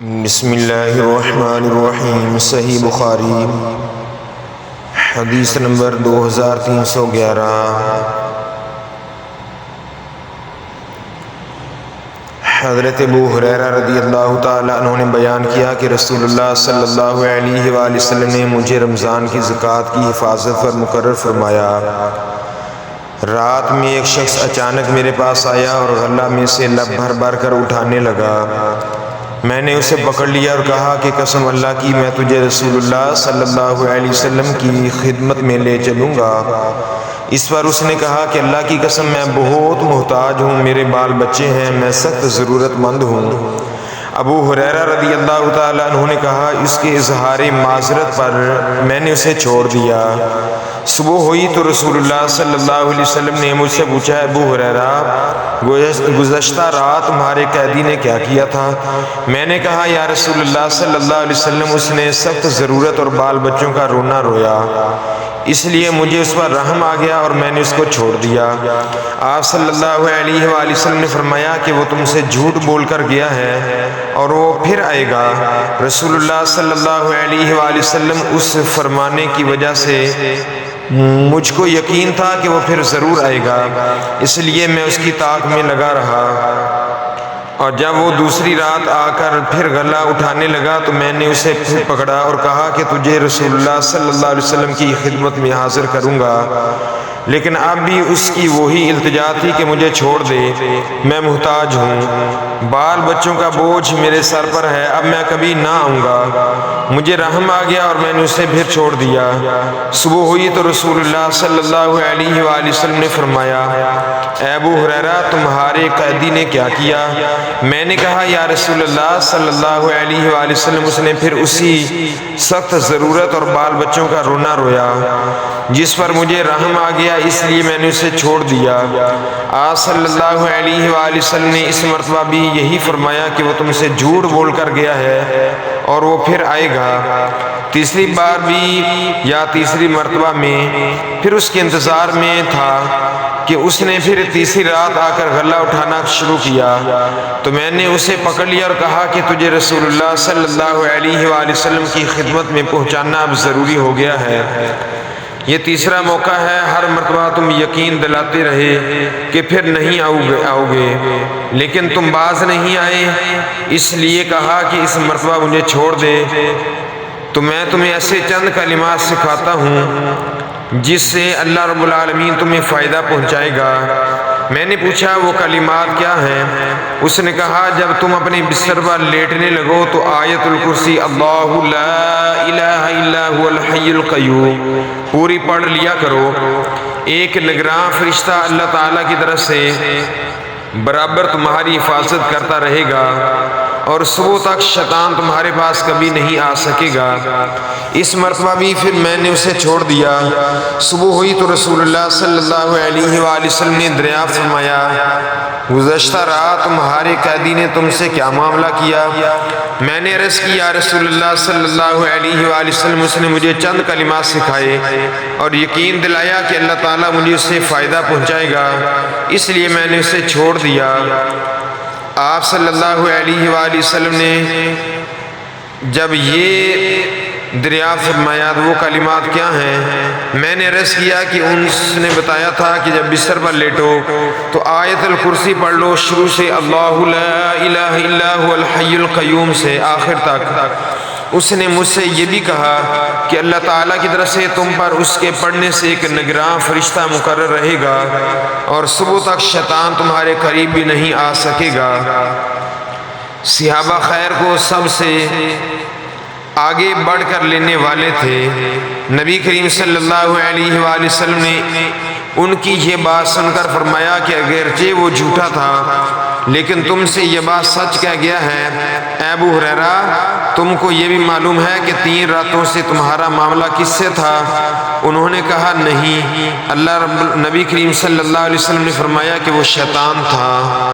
بسم اللہ الرحمن الرحیم۔ صحیح بخاری حدیث نمبر 2311۔ حضرت ابو ہریرہ رضی اللہ تعالیٰ عنہ نے بیان کیا کہ رسول اللہ صلی اللہ علیہ وآلہ وسلم نے مجھے رمضان کی زکوٰۃ کی حفاظت پر مقرر فرمایا۔ رات میں ایک شخص اچانک میرے پاس آیا اور غلہ میں سے لب بھر بھر کر اٹھانے لگا۔ میں نے اسے پکڑ لیا اور کہا کہ قسم اللہ کی میں تجھے رسول اللہ صلی اللہ علیہ وسلم کی خدمت میں لے چلوں گا۔ اس پر اس نے کہا کہ اللہ کی قسم میں بہت محتاج ہوں، میرے بال بچے ہیں، میں سخت ضرورت مند ہوں۔ ابو ہریرہ رضی اللہ تعالیٰ عنہ نے کہا اس کے اظہار معذرت پر میں نے اسے چھوڑ دیا۔ صبح ہوئی تو رسول اللہ صلی اللہ علیہ وسلم نے مجھ سے پوچھا، ابو ہریرہ گزشتہ رات تمہارے قیدی نے کیا کیا تھا؟ میں نے کہا یا رسول اللہ صلی اللہ علیہ وسلم اس نے سخت ضرورت اور بال بچوں کا رونا رویا، اس لیے مجھے اس پر رحم آ گیا اور میں نے اس کو چھوڑ دیا۔ آپ صلی اللہ علیہ وآلہ وسلم نے فرمایا کہ وہ تم سے جھوٹ بول کر گیا ہے اور وہ پھر آئے گا۔ رسول اللہ صلی اللہ علیہ وآلہ وسلم اس فرمانے کی وجہ سے مجھ کو یقین تھا کہ وہ پھر ضرور آئے گا، اس لیے میں اس کی طاق میں لگا رہا، اور جب وہ دوسری رات آ کر پھر غلہ اٹھانے لگا تو میں نے اسے پھر پکڑا اور کہا کہ تجھے رسول اللہ صلی اللہ علیہ وسلم کی خدمت میں حاضر کروں گا، لیکن اب بھی اس کی وہی التجا تھی کہ مجھے چھوڑ دے، میں محتاج ہوں، بال بچوں کا بوجھ میرے سر پر ہے، اب میں کبھی نہ آؤں گا۔ مجھے رحم آ گیا اور میں نے اسے پھر چھوڑ دیا۔ صبح ہوئی تو رسول اللہ صلی اللہ علیہ وآلہ وسلم نے فرمایا، اے ابو ہریرہ تمہارے قیدی نے کیا کیا؟ میں نے کہا یا رسول اللہ صلی اللہ علیہ وآلہ وسلم اس نے پھر اسی سخت ضرورت اور بال بچوں کا رونا رویا جس پر مجھے رحم آ گیا، اس لیے میں نے اسے چھوڑ دیا۔ آپ صلی اللہ علیہ وآلہ وسلم نے اس مرتبہ بھی یہی فرمایا کہ وہ تم سے جھوٹ بول کر گیا ہے اور وہ پھر آئے گا۔ تیسری بار بھی یا تیسری مرتبہ میں پھر اس کے انتظار میں تھا کہ اس نے پھر تیسری رات آ کر غلہ اٹھانا شروع کیا، تو میں نے اسے پکڑ لیا اور کہا کہ تجھے رسول اللہ صلی اللہ علیہ وآلہ وسلم کی خدمت میں پہنچانا اب ضروری ہو گیا ہے۔ یہ تیسرا موقع ہے، ہر مرتبہ تم یقین دلاتے رہے کہ پھر نہیں آؤ گے، لیکن تم باز نہیں آئے، اس لیے کہا کہ اس مرتبہ مجھے چھوڑ دے تو میں تمہیں ایسے چند کلمات سکھاتا ہوں جس سے اللہ رب العالمین تمہیں فائدہ پہنچائے گا۔ میں نے پوچھا وہ کلمات کیا ہیں؟ اس نے کہا جب تم اپنے بستر پر لیٹنے لگو تو آیت الکرسی اللہ لا الہ الا هو الحی القیوم پوری پڑھ لیا کرو۔ ایک نگراں فرشتہ اللہ تعالیٰ کی طرف سے برابر تمہاری حفاظت کرتا رہے گا اور صبح تک شیطان تمہارے پاس کبھی نہیں آ سکے گا۔ اس مرتبہ بھی پھر میں نے اسے چھوڑ دیا۔ صبح ہوئی تو رسول اللہ صلی اللہ علیہ وآلہ وسلم نے دریافت فرمایا، گزشتہ رات تمہارے قیدی نے تم سے کیا معاملہ کیا؟ میں نے عرض کی یا رسول اللہ صلی اللہ علیہ وآلہ وسلم اس نے مجھے چند کلمات سکھائے اور یقین دلایا کہ اللہ تعالیٰ مجھے اس سے فائدہ پہنچائے گا، اس لیے میں نے اسے چھوڑ دیا۔ آپ صلی اللہ علیہ وآلہ وسلم نے جب یہ دریافت فرمایا وہ کلمات کیا ہیں؟ میں نے عرض کیا کہ اس نے بتایا تھا کہ جب بستر پر لیٹو تو آیت الکرسی پڑھ لو، شروع سے اللہ لا الہ الا هو الحی القیوم سے آخر تک۔ اس نے مجھ سے یہ بھی کہا کہ اللہ تعالیٰ کی طرف سے تم پر اس کے پڑھنے سے ایک نگراں فرشتہ مقرر رہے گا اور صبح تک شیطان تمہارے قریب بھی نہیں آ سکے گا۔ صحابہ خیر کو سب سے آگے بڑھ کر لینے والے تھے۔ نبی کریم صلی اللہ علیہ وآلہ وسلم نے ان کی یہ بات سن کر فرمایا کہ اگرچہ وہ جھوٹا تھا لیکن تم سے یہ بات سچ کہہ گیا ہے۔ اے ابو ہریرہ تم کو یہ بھی معلوم ہے کہ 3 راتوں سے تمہارا معاملہ کس سے تھا؟ انہوں نے کہا نہیں۔ نبی کریم صلی اللہ علیہ وسلم نے فرمایا کہ وہ شیطان تھا۔